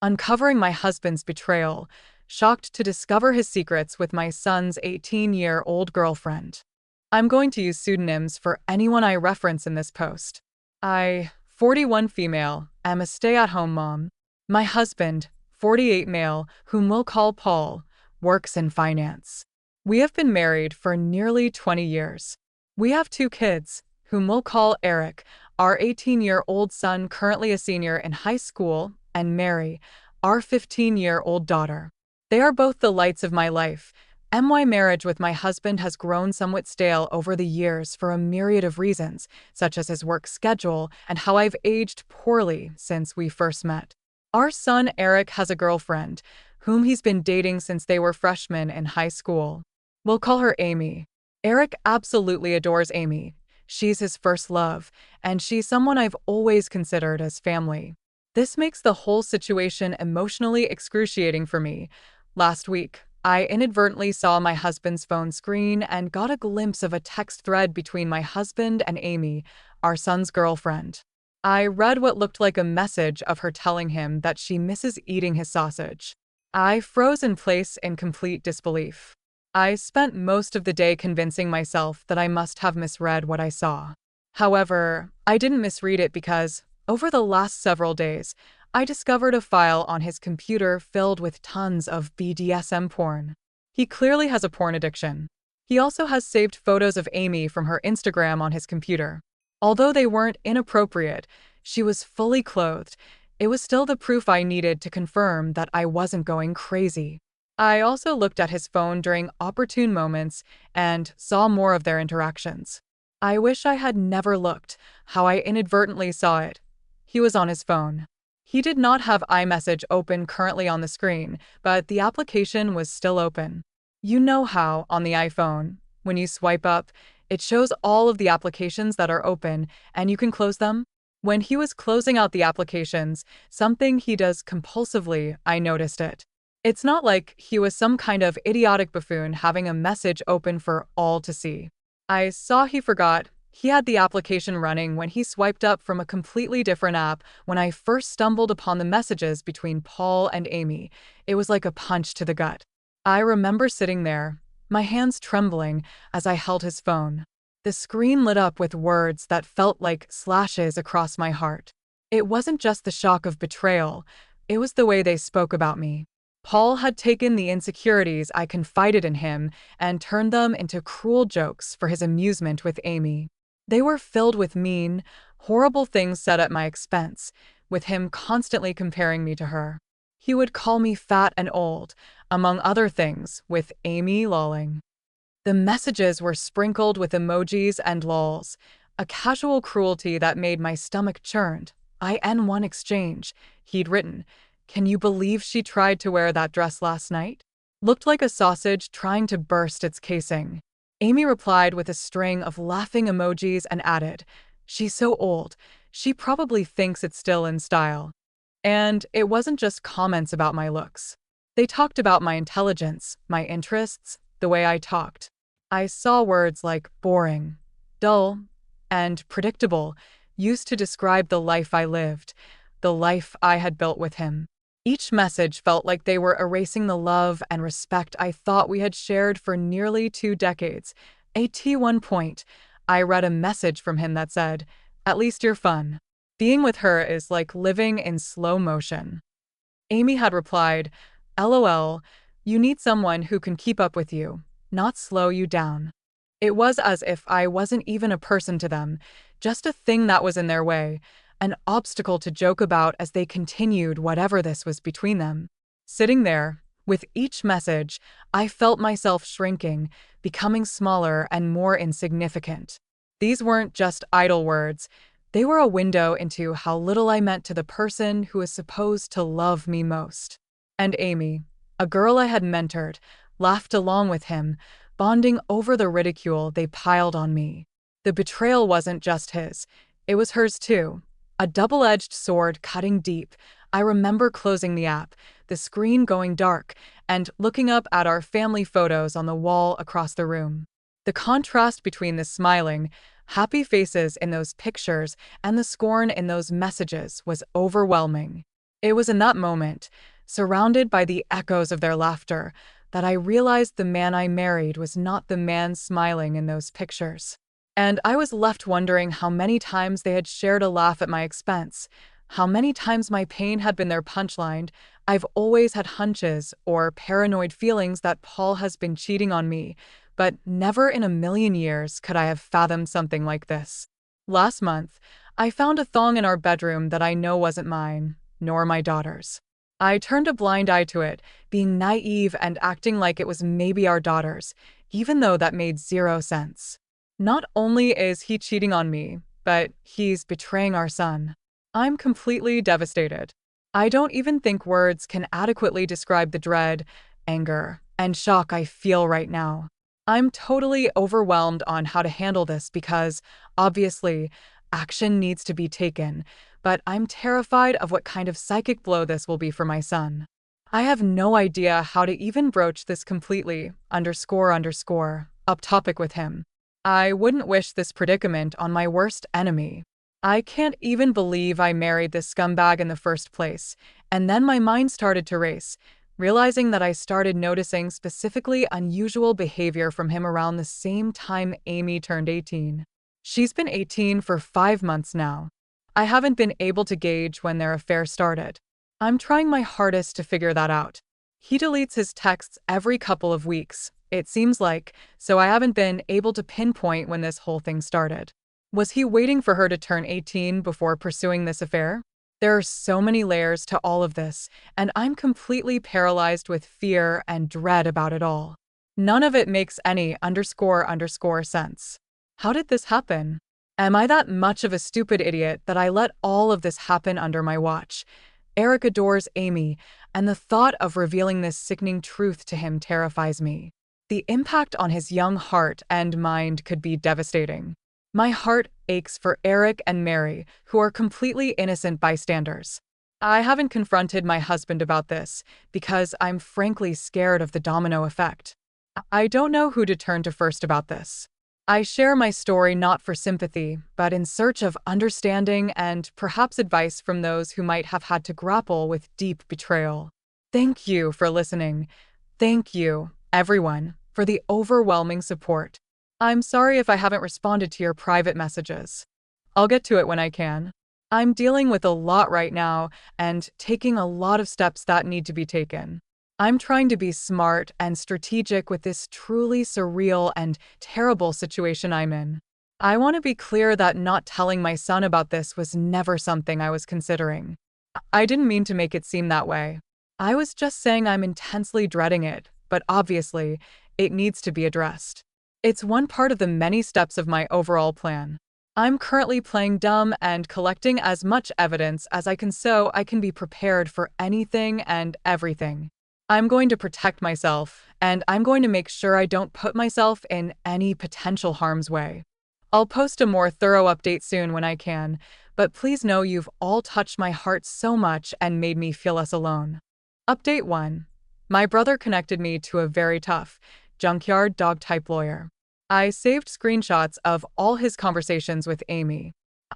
uncovering my husband's betrayal, shocked to discover his secrets with my son's 18-year-old girlfriend. I'm going to use pseudonyms for anyone I reference in this post. I, 41 female, am a stay-at-home mom. My husband, 48 male, whom we'll call Paul, works in finance. We have been married for nearly 20 years. We have two kids, whom we'll call Eric, our 18-year-old son currently a senior in high school, and Mary, our 15-year-old daughter. They are both the lights of my life. My marriage with my husband has grown somewhat stale over the years for a myriad of reasons, such as his work schedule and how I've aged poorly since we first met. Our son Eric has a girlfriend, whom he's been dating since they were freshmen in high school. We'll call her Amy. Eric absolutely adores Amy. She's his first love, and she's someone I've always considered as family. This makes the whole situation emotionally excruciating for me. Last week, I inadvertently saw my husband's phone screen and got a glimpse of a text thread between my husband and Amy, our son's girlfriend. I read what looked like a message of her telling him that she misses eating his sausage. I froze in place in complete disbelief. I spent most of the day convincing myself that I must have misread what I saw. However, I didn't misread it because, over the last several days, I discovered a file on his computer filled with tons of BDSM porn. He clearly has a porn addiction. He also has saved photos of Amy from her Instagram on his computer. Although they weren't inappropriate, she was fully clothed. It was still the proof I needed to confirm that I wasn't going crazy. I also looked at his phone during opportune moments and saw more of their interactions. I wish I had never looked, how I inadvertently saw it. He was on his phone. He did not have iMessage open currently on the screen, but the application was still open. You know how, on the iPhone, when you swipe up, it shows all of the applications that are open, and you can close them? When he was closing out the applications, something he does compulsively, I noticed it. It's not like he was some kind of idiotic buffoon having a message open for all to see. I saw he forgot. He had the application running when he swiped up from a completely different app when I first stumbled upon the messages between Paul and Amy. It was like a punch to the gut. I remember sitting there, my hands trembling as I held his phone. The screen lit up with words that felt like slashes across my heart. It wasn't just the shock of betrayal, it was the way they spoke about me. Paul had taken the insecurities I confided in him and turned them into cruel jokes for his amusement with Amy. They were filled with mean, horrible things said at my expense, with him constantly comparing me to her. He would call me fat and old, among other things, with Amy lolling. The messages were sprinkled with emojis and lols, a casual cruelty that made my stomach churned. In one exchange, he'd written, "Can you believe she tried to wear that dress last night? Looked like a sausage trying to burst its casing." Amy replied with a string of laughing emojis and added, "She's so old, she probably thinks it's still in style." And it wasn't just comments about my looks. They talked about my intelligence, my interests, the way I talked. I saw words like boring, dull, and predictable used to describe the life I lived, the life I had built with him. Each message felt like they were erasing the love and respect I thought we had shared for nearly 2 decades. At one point, I read a message from him that said, "At least you're fun. Being with her is like living in slow motion." Amy had replied, "LOL, you need someone who can keep up with you, not slow you down." It was as if I wasn't even a person to them, just a thing that was in their way, an obstacle to joke about as they continued whatever this was between them. Sitting there, with each message, I felt myself shrinking, becoming smaller and more insignificant. These weren't just idle words, they were a window into how little I meant to the person who was supposed to love me most. And Amy, a girl I had mentored, laughed along with him, bonding over the ridicule they piled on me. The betrayal wasn't just his, it was hers too. A double-edged sword cutting deep. I remember closing the app, the screen going dark, and looking up at our family photos on the wall across the room. The contrast between the smiling, happy faces in those pictures and the scorn in those messages was overwhelming. It was in that moment, surrounded by the echoes of their laughter, that I realized the man I married was not the man smiling in those pictures. And I was left wondering how many times they had shared a laugh at my expense, how many times my pain had been their punchline. I've always had hunches or paranoid feelings that Paul has been cheating on me, but never in a million years could I have fathomed something like this. Last month, I found a thong in our bedroom that I know wasn't mine, nor my daughter's. I turned a blind eye to it, being naive and acting like it was maybe our daughter's, even though that made zero sense. Not only is he cheating on me, but he's betraying our son. I'm completely devastated. I don't even think words can adequately describe the dread, anger, and shock I feel right now. I'm totally overwhelmed on how to handle this because, obviously, action needs to be taken, but I'm terrified of what kind of psychic blow this will be for my son. I have no idea how to even broach this completely, up topic with him. I wouldn't wish this predicament on my worst enemy. I can't even believe I married this scumbag in the first place, and then my mind started to race, realizing that I started noticing specifically unusual behavior from him around the same time Amy turned 18. She's been 18 for 5 months now. I haven't been able to gauge when their affair started. I'm trying my hardest to figure that out. He deletes his texts every couple of weeks, it seems like, so I haven't been able to pinpoint when this whole thing started. Was he waiting for her to turn 18 before pursuing this affair? There are so many layers to all of this, and I'm completely paralyzed with fear and dread about it all. None of it makes any sense. How did this happen? Am I that much of a stupid idiot that I let all of this happen under my watch? Eric adores Amy, and the thought of revealing this sickening truth to him terrifies me. The impact on his young heart and mind could be devastating. My heart aches for Eric and Mary, who are completely innocent bystanders. I haven't confronted my husband about this because I'm frankly scared of the domino effect. I don't know who to turn to first about this. I share my story not for sympathy, but in search of understanding and perhaps advice from those who might have had to grapple with deep betrayal. Thank you for listening. Thank you, everyone, for the overwhelming support. I'm sorry if I haven't responded to your private messages. I'll get to it when I can. I'm dealing with a lot right now and taking a lot of steps that need to be taken. I'm trying to be smart and strategic with this truly surreal and terrible situation I'm in. I want to be clear that not telling my son about this was never something I was considering. I didn't mean to make it seem that way. I was just saying I'm intensely dreading it, but obviously, it needs to be addressed. It's one part of the many steps of my overall plan. I'm currently playing dumb and collecting as much evidence as I can so I can be prepared for anything and everything. I'm going to protect myself, and I'm going to make sure I don't put myself in any potential harm's way. I'll post a more thorough update soon when I can, but please know you've all touched my heart so much and made me feel less alone. Update 1. My brother connected me to a very tough, junkyard dog-type lawyer. I saved screenshots of all his conversations with Amy.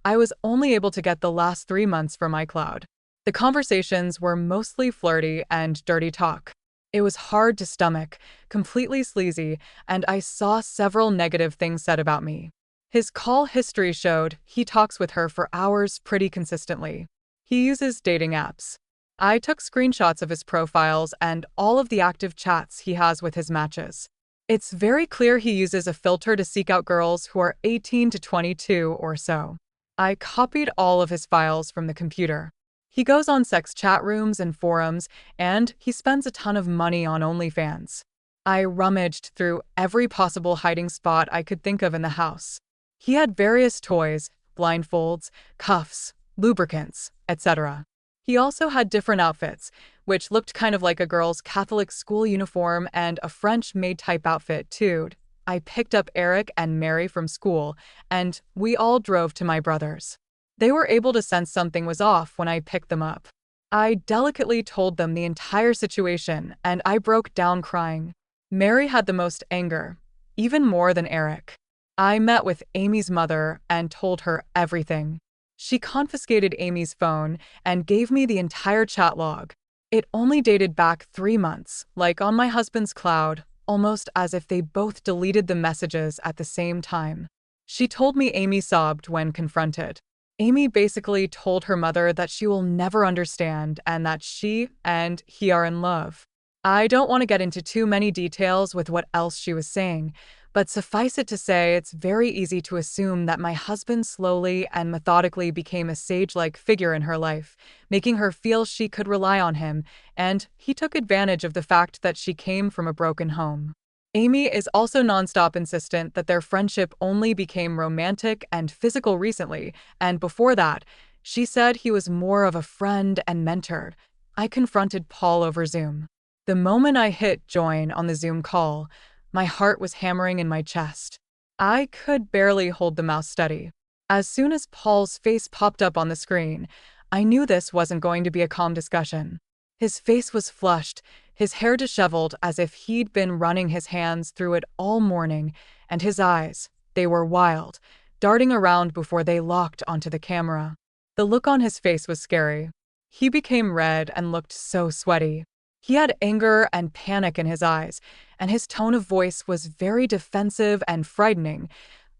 I was only able to get the last 3 months from iCloud. The conversations were mostly flirty and dirty talk. It was hard to stomach, completely sleazy, and I saw several negative things said about me. His call history showed he talks with her for hours pretty consistently. He uses dating apps. I took screenshots of his profiles and all of the active chats he has with his matches. It's very clear he uses a filter to seek out girls who are 18 to 22 or so. I copied all of his files from the computer. He goes on sex chat rooms and forums, and he spends a ton of money on OnlyFans. I rummaged through every possible hiding spot I could think of in the house. He had various toys, blindfolds, cuffs, lubricants, etc. He also had different outfits, which looked kind of like a girl's Catholic school uniform and a French maid type outfit too. I picked up Eric and Mary from school, and we all drove to my brother's. They were able to sense something was off when I picked them up. I delicately told them the entire situation, and I broke down crying. Mary had the most anger, even more than Eric. I met with Amy's mother and told her everything. She confiscated Amy's phone and gave me the entire chat log. It only dated back 3 months, like on my husband's cloud, almost as if they both deleted the messages at the same time. She told me Amy sobbed when confronted. Amy basically told her mother that she will never understand and that she and he are in love. I don't want to get into too many details with what else she was saying, but suffice it to say, it's very easy to assume that my husband slowly and methodically became a sage-like figure in her life, making her feel she could rely on him, and he took advantage of the fact that she came from a broken home. Amy is also nonstop insistent that their friendship only became romantic and physical recently, and before that, she said he was more of a friend and mentor. I confronted Paul over Zoom. The moment I hit join on the Zoom call, my heart was hammering in my chest. I could barely hold the mouse steady. As soon as Paul's face popped up on the screen, I knew this wasn't going to be a calm discussion. His face was flushed, his hair disheveled as if he'd been running his hands through it all morning, and his eyes, they were wild, darting around before they locked onto the camera. The look on his face was scary. He became red and looked so sweaty. He had anger and panic in his eyes, and his tone of voice was very defensive and frightening.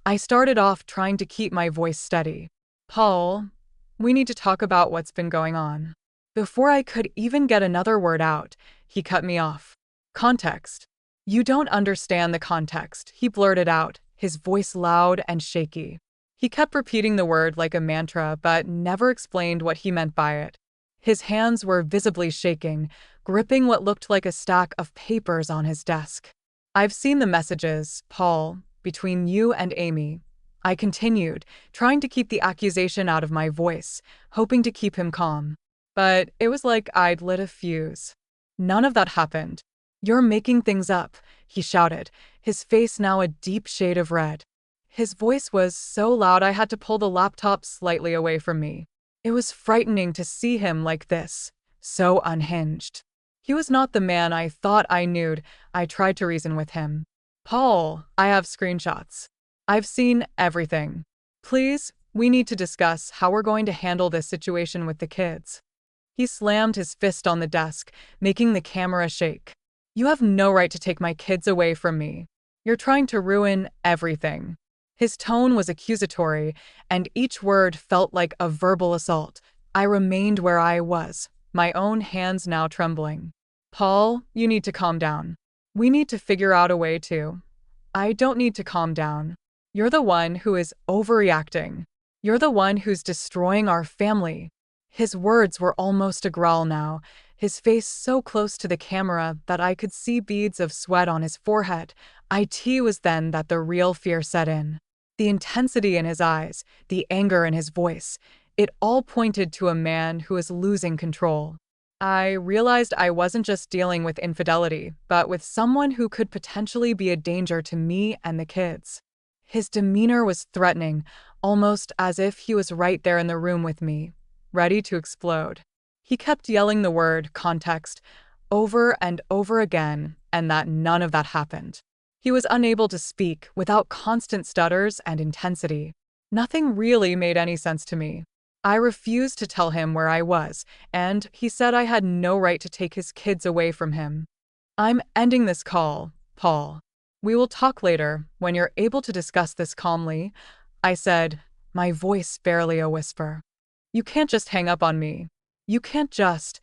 I started off trying to keep my voice steady. "Paul, we need to talk about what's been going on." Before I could even get another word out, he cut me off. "Context. You don't understand the context," he blurted out, his voice loud and shaky. He kept repeating the word like a mantra, but never explained what he meant by it. His hands were visibly shaking, gripping what looked like a stack of papers on his desk. "I've seen the messages, Paul, between you and Amy," I continued, trying to keep the accusation out of my voice, hoping to keep him calm. But it was like I'd lit a fuse. "None of that happened. You're making things up," he shouted, his face now a deep shade of red. His voice was so loud I had to pull the laptop slightly away from me. It was frightening to see him like this, so unhinged. He was not the man I thought I knew. I tried to reason with him. "Paul, I have screenshots. I've seen everything. Please, we need to discuss how we're going to handle this situation with the kids." He slammed his fist on the desk, making the camera shake. "You have no right to take my kids away from me. You're trying to ruin everything." His tone was accusatory, and each word felt like a verbal assault. I remained where I was, my own hands now trembling. "Paul, you need to calm down. We need to figure out a way to." "I don't need to calm down. You're the one who is overreacting. You're the one who's destroying our family." His words were almost a growl now, his face so close to the camera that I could see beads of sweat on his forehead. It was then that the real fear set in. The intensity in his eyes, the anger in his voice, it all pointed to a man who is losing control. I realized I wasn't just dealing with infidelity, but with someone who could potentially be a danger to me and the kids. His demeanor was threatening, almost as if he was right there in the room with me, ready to explode. He kept yelling the word "context" over and over again, and that none of that happened. He was unable to speak without constant stutters and intensity. Nothing really made any sense to me. I refused to tell him where I was, and he said I had no right to take his kids away from him. "I'm ending this call, Paul. We will talk later, when you're able to discuss this calmly," I said, my voice barely a whisper. "You can't just hang up on me. You can't just..."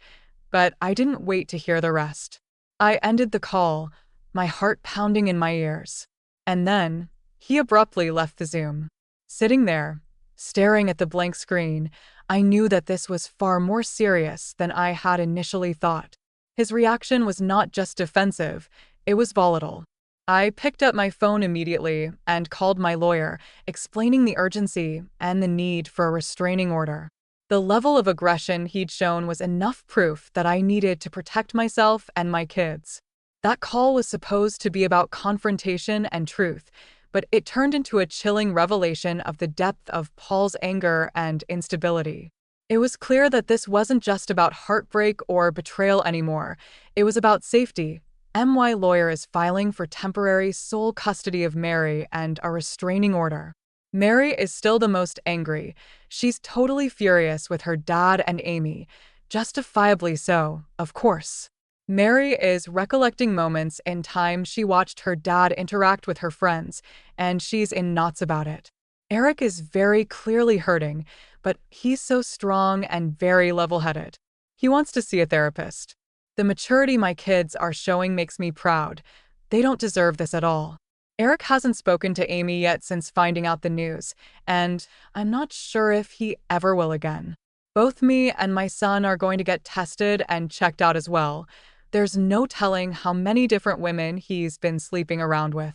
But I didn't wait to hear the rest. I ended the call, my heart pounding in my ears. And then, he abruptly left the Zoom. Sitting there, staring at the blank screen, I knew that this was far more serious than I had initially thought. His reaction was not just defensive, it was volatile. I picked up my phone immediately and called my lawyer, explaining the urgency and the need for a restraining order. The level of aggression he'd shown was enough proof that I needed to protect myself and my kids. That call was supposed to be about confrontation and truth, but it turned into a chilling revelation of the depth of Paul's anger and instability. It was clear that this wasn't just about heartbreak or betrayal anymore. It was about safety. My lawyer is filing for temporary sole custody of Mary and a restraining order. Mary is still the most angry. She's totally furious with her dad and Amy. Justifiably so, of course. Mary is recollecting moments in time she watched her dad interact with her friends, and she's in knots about it. Eric is very clearly hurting, but he's so strong and very level-headed. He wants to see a therapist. The maturity my kids are showing makes me proud. They don't deserve this at all. Eric hasn't spoken to Amy yet since finding out the news, and I'm not sure if he ever will again. Both me and my son are going to get tested and checked out as well. There's no telling how many different women he's been sleeping around with.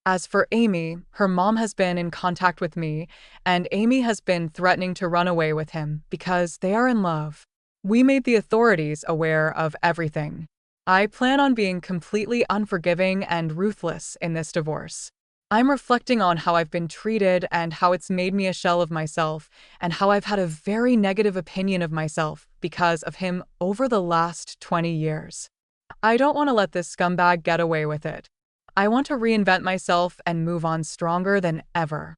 As for Amy, her mom has been in contact with me, and Amy has been threatening to run away with him because they are in love. We made the authorities aware of everything. I plan on being completely unforgiving and ruthless in this divorce. I'm reflecting on how I've been treated and how it's made me a shell of myself, and how I've had a very negative opinion of myself because of him over the last 20 years. I don't want to let this scumbag get away with it. I want to reinvent myself and move on stronger than ever.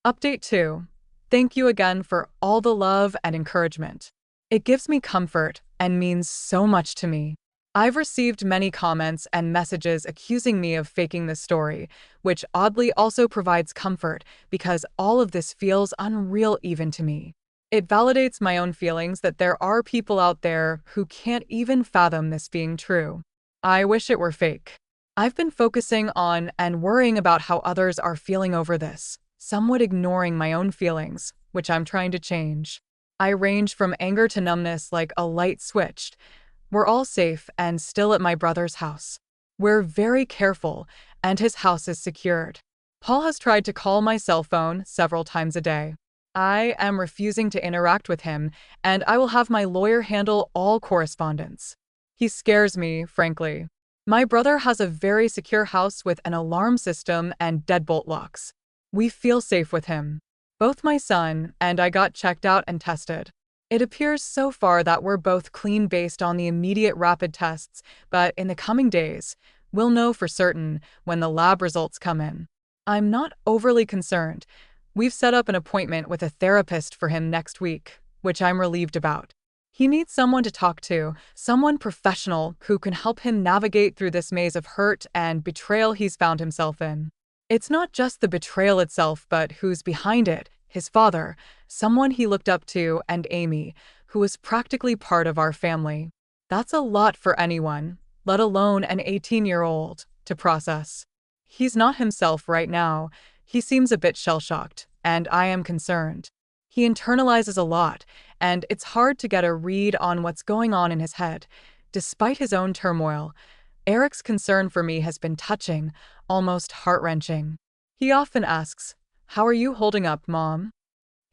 Update 2. Thank you again for all the love and encouragement. It gives me comfort and means so much to me. I've received many comments and messages accusing me of faking this story, which oddly also provides comfort because all of this feels unreal even to me. It validates my own feelings that there are people out there who can't even fathom this being true. I wish it were fake. I've been focusing on and worrying about how others are feeling over this, somewhat ignoring my own feelings, which I'm trying to change. I range from anger to numbness like a light switched. We're all safe and still at my brother's house. We're very careful, and his house is secured. Paul has tried to call my cell phone several times a day. I am refusing to interact with him, and I will have my lawyer handle all correspondence. He scares me, frankly. My brother has a very secure house with an alarm system and deadbolt locks. We feel safe with him. Both my son and I got checked out and tested. It appears so far that we're both clean based on the immediate rapid tests, but in the coming days, we'll know for certain when the lab results come in. I'm not overly concerned. We've set up an appointment with a therapist for him next week, which I'm relieved about. He needs someone to talk to, someone professional who can help him navigate through this maze of hurt and betrayal he's found himself in. It's not just the betrayal itself, but who's behind it. His father, someone he looked up to, and Amy, who was practically part of our family. That's a lot for anyone, let alone an 18-year-old, to process. He's not himself right now. He seems a bit shell-shocked, and I am concerned. He internalizes a lot, and it's hard to get a read on what's going on in his head. Despite his own turmoil, Eric's concern for me has been touching, almost heart-wrenching. He often asks, "How are you holding up, Mom?"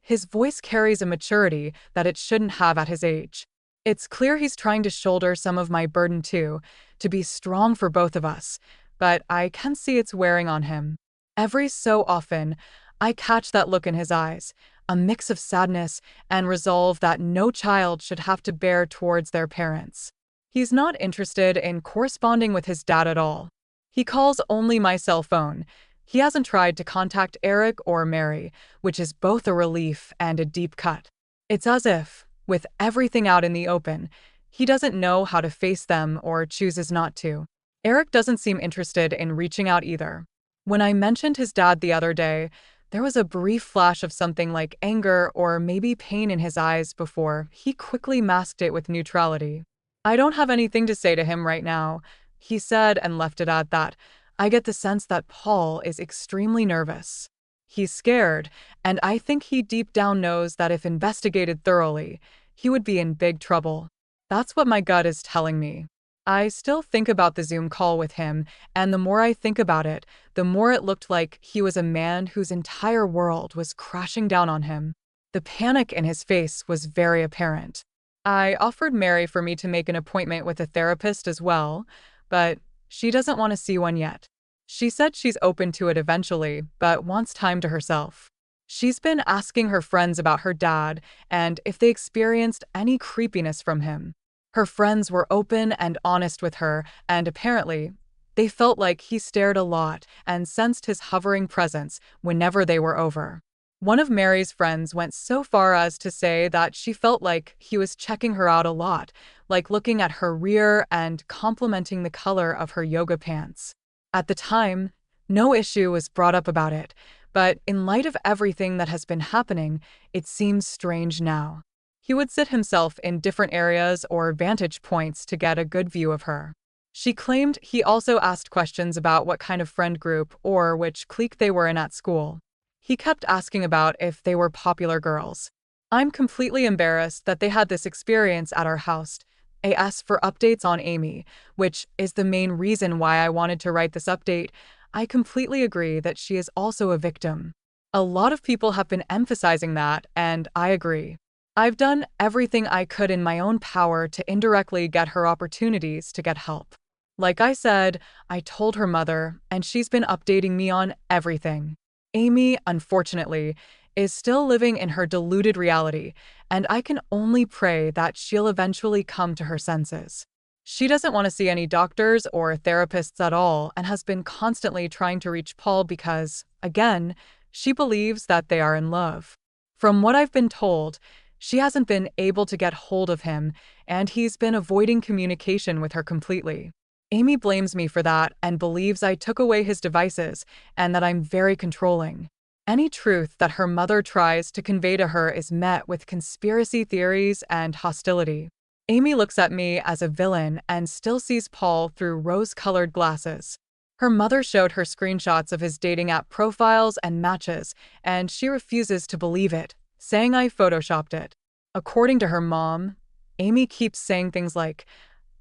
His voice carries a maturity that it shouldn't have at his age. It's clear he's trying to shoulder some of my burden too, to be strong for both of us, but I can see it's wearing on him. Every so often, I catch that look in his eyes, a mix of sadness and resolve that no child should have to bear towards their parents. He's not interested in corresponding with his dad at all. He calls only my cell phone. He hasn't tried to contact Eric or Mary, which is both a relief and a deep cut. It's as if, with everything out in the open, he doesn't know how to face them or chooses not to. Eric doesn't seem interested in reaching out either. When I mentioned his dad the other day, there was a brief flash of something like anger or maybe pain in his eyes before he quickly masked it with neutrality. "I don't have anything to say to him right now," he said and left it at that. I get the sense that Paul is extremely nervous. He's scared, and I think he deep down knows that if investigated thoroughly, he would be in big trouble. That's what my gut is telling me. I still think about the Zoom call with him, and the more I think about it, the more it looked like he was a man whose entire world was crashing down on him. The panic in his face was very apparent. I offered Mary for me to make an appointment with a therapist as well, but she doesn't want to see one yet. She said she's open to it eventually, but wants time to herself. She's been asking her friends about her dad and if they experienced any creepiness from him. Her friends were open and honest with her, and apparently, they felt like he stared a lot and sensed his hovering presence whenever they were over. One of Mary's friends went so far as to say that she felt like he was checking her out a lot, like looking at her rear and complimenting the color of her yoga pants. At the time, no issue was brought up about it, but in light of everything that has been happening, it seems strange now. He would sit himself in different areas or vantage points to get a good view of her. She claimed he also asked questions about what kind of friend group or which clique they were in at school. He kept asking about if they were popular girls. I'm completely embarrassed that they had this experience at our house. I asked for updates on Amy, which is the main reason why I wanted to write this update. I completely agree that she is also a victim. A lot of people have been emphasizing that, and I agree. I've done everything I could in my own power to indirectly get her opportunities to get help. Like I said, I told her mother, and she's been updating me on everything. Amy, unfortunately, is still living in her deluded reality, and I can only pray that she'll eventually come to her senses. She doesn't want to see any doctors or therapists at all and has been constantly trying to reach Paul because, again, she believes that they are in love. From what I've been told, she hasn't been able to get hold of him, and he's been avoiding communication with her completely. Amy blames me for that and believes I took away his devices and that I'm very controlling. Any truth that her mother tries to convey to her is met with conspiracy theories and hostility. Amy looks at me as a villain and still sees Paul through rose-colored glasses. Her mother showed her screenshots of his dating app profiles and matches, and she refuses to believe it, saying I photoshopped it. According to her mom, Amy keeps saying things like,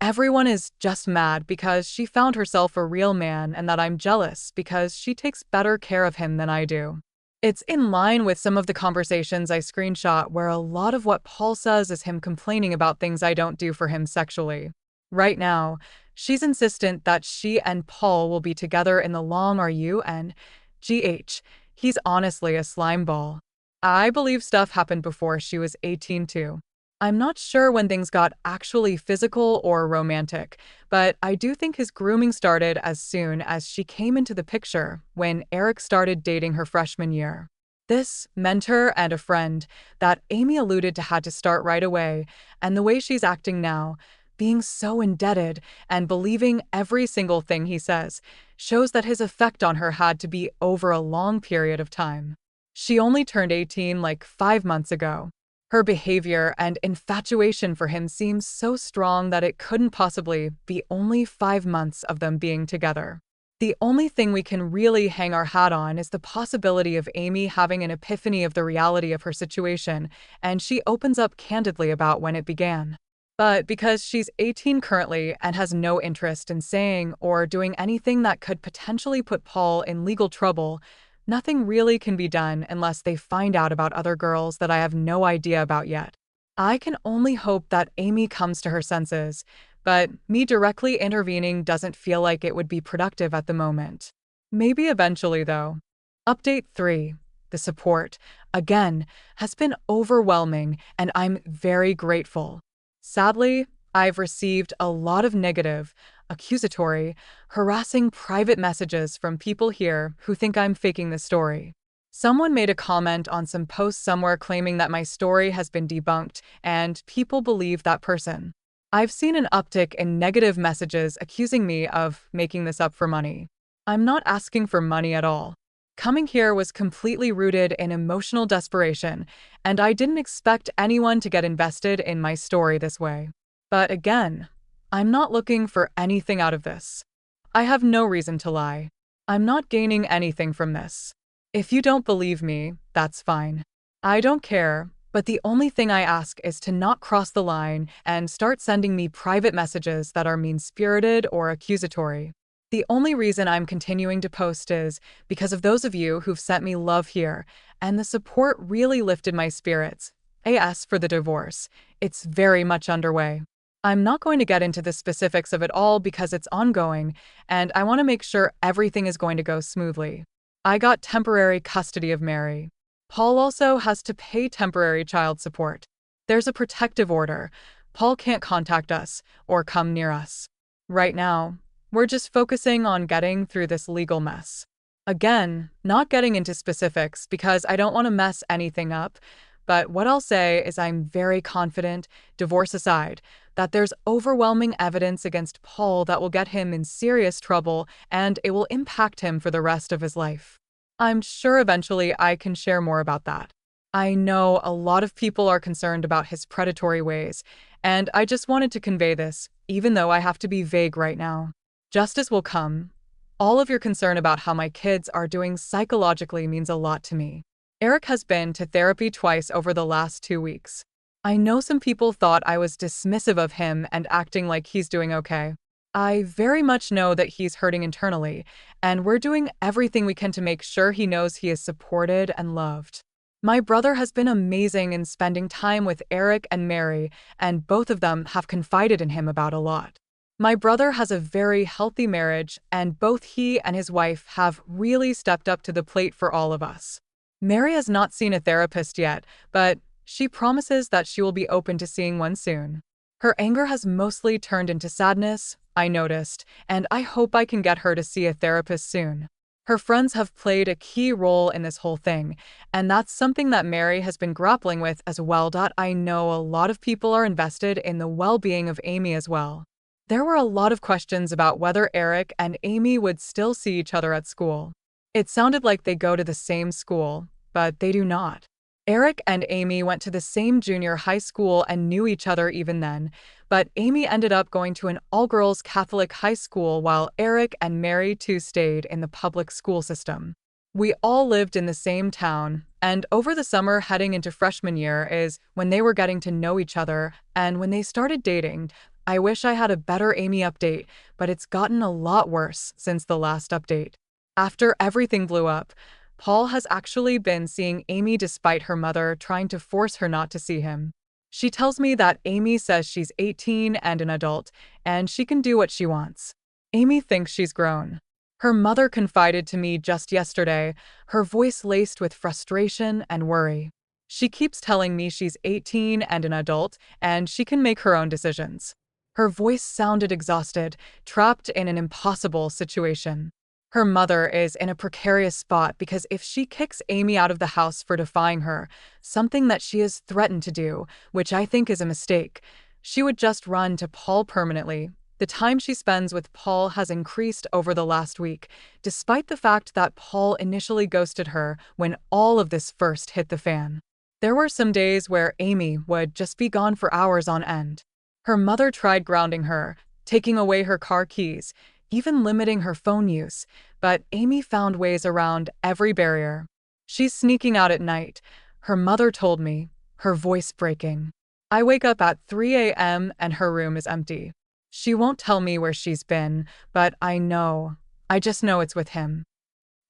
everyone is just mad because she found herself a real man and that I'm jealous because she takes better care of him than I do. It's in line with some of the conversations I screenshot where a lot of what Paul says is him complaining about things I don't do for him sexually. Right now, she's insistent that she and Paul will be together in the long run and he's honestly a slimeball. I believe stuff happened before she was 18 too. I'm not sure when things got actually physical or romantic, but I do think his grooming started as soon as she came into the picture when Eric started dating her freshman year. This mentor and a friend that Amy alluded to had to start right away, and the way she's acting now, being so indebted and believing every single thing he says, shows that his effect on her had to be over a long period of time. She only turned 18 like 5 months ago. Her behavior and infatuation for him seems so strong that it couldn't possibly be only 5 months of them being together. The only thing we can really hang our hat on is the possibility of Amy having an epiphany of the reality of her situation, and she opens up candidly about when it began. But because she's 18 currently and has no interest in saying or doing anything that could potentially put Paul in legal trouble, nothing really can be done unless they find out about other girls that I have no idea about yet. I can only hope that Amy comes to her senses, but me directly intervening doesn't feel like it would be productive at the moment. Maybe eventually, though. Update 3. The support, again, has been overwhelming, and I'm very grateful. Sadly, I've received a lot of negative, accusatory, harassing private messages from people here who think I'm faking the story. Someone made a comment on some post somewhere claiming that my story has been debunked, and people believe that person. I've seen an uptick in negative messages accusing me of making this up for money. I'm not asking for money at all. Coming here was completely rooted in emotional desperation, and I didn't expect anyone to get invested in my story this way. But again, I'm not looking for anything out of this. I have no reason to lie. I'm not gaining anything from this. If you don't believe me, that's fine. I don't care, but the only thing I ask is to not cross the line and start sending me private messages that are mean-spirited or accusatory. The only reason I'm continuing to post is because of those of you who've sent me love here, and the support really lifted my spirits. As for the divorce, it's very much underway. I'm not going to get into the specifics of it all because it's ongoing, and I want to make sure everything is going to go smoothly. I got temporary custody of Mary. Paul also has to pay temporary child support. There's a protective order. Paul can't contact us or come near us. Right now, we're just focusing on getting through this legal mess. Again, not getting into specifics because I don't want to mess anything up, but what I'll say is I'm very confident, divorce aside, that there's overwhelming evidence against Paul that will get him in serious trouble and it will impact him for the rest of his life. I'm sure eventually I can share more about that. I know a lot of people are concerned about his predatory ways, and I just wanted to convey this, even though I have to be vague right now. Justice will come. All of your concern about how my kids are doing psychologically means a lot to me. Eric has been to therapy twice over the last 2 weeks. I know some people thought I was dismissive of him and acting like he's doing okay. I very much know that he's hurting internally, and we're doing everything we can to make sure he knows he is supported and loved. My brother has been amazing in spending time with Eric and Mary, and both of them have confided in him about a lot. My brother has a very healthy marriage, and both he and his wife have really stepped up to the plate for all of us. Mary has not seen a therapist yet, but she promises that she will be open to seeing one soon. Her anger has mostly turned into sadness, I noticed, and I hope I can get her to see a therapist soon. Her friends have played a key role in this whole thing, and that's something that Mary has been grappling with as well. I know a lot of people are invested in the well-being of Amy as well. There were a lot of questions about whether Eric and Amy would still see each other at school. It sounded like they go to the same school, but they do not. Eric and Amy went to the same junior high school and knew each other even then, but Amy ended up going to an all-girls Catholic high school while Eric and Mary too stayed in the public school system. We all lived in the same town, and over the summer heading into freshman year is when they were getting to know each other and when they started dating. I wish I had a better Amy update, but it's gotten a lot worse since the last update. After everything blew up, Paul has actually been seeing Amy despite her mother trying to force her not to see him. She tells me that Amy says she's 18 and an adult, and she can do what she wants. Amy thinks she's grown. Her mother confided to me just yesterday, her voice laced with frustration and worry. She keeps telling me she's 18 and an adult, and she can make her own decisions. Her voice sounded exhausted, trapped in an impossible situation. Her mother is in a precarious spot because if she kicks Amy out of the house for defying her, something that she has threatened to do, which I think is a mistake, she would just run to Paul permanently. The time she spends with Paul has increased over the last week, despite the fact that Paul initially ghosted her when all of this first hit the fan. There were some days where Amy would just be gone for hours on end. Her mother tried grounding her, taking away her car keys, even limiting her phone use, but Amy found ways around every barrier. She's sneaking out at night, her mother told me, her voice breaking. I wake up at 3 a.m. and her room is empty. She won't tell me where she's been, but I just know it's with him.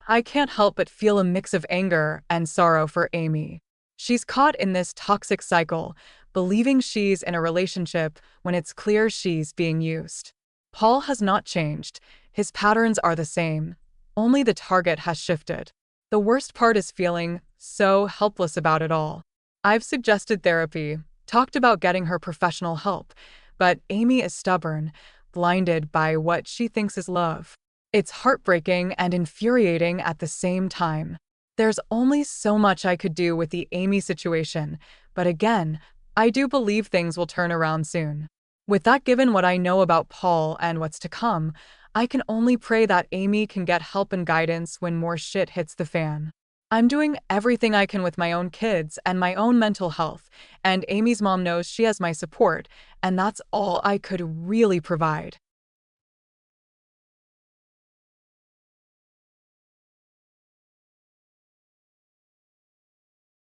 I can't help but feel a mix of anger and sorrow for Amy. She's caught in this toxic cycle, believing she's in a relationship when it's clear she's being used. Paul has not changed. His patterns are the same. Only the target has shifted. The worst part is feeling so helpless about it all. I've suggested therapy, talked about getting her professional help, but Amy is stubborn, blinded by what she thinks is love. It's heartbreaking and infuriating at the same time. There's only so much I could do with the Amy situation, but again, I do believe things will turn around soon. With that given what I know about Paul and what's to come, I can only pray that Amy can get help and guidance when more shit hits the fan. I'm doing everything I can with my own kids and my own mental health, and Amy's mom knows she has my support, and that's all I could really provide.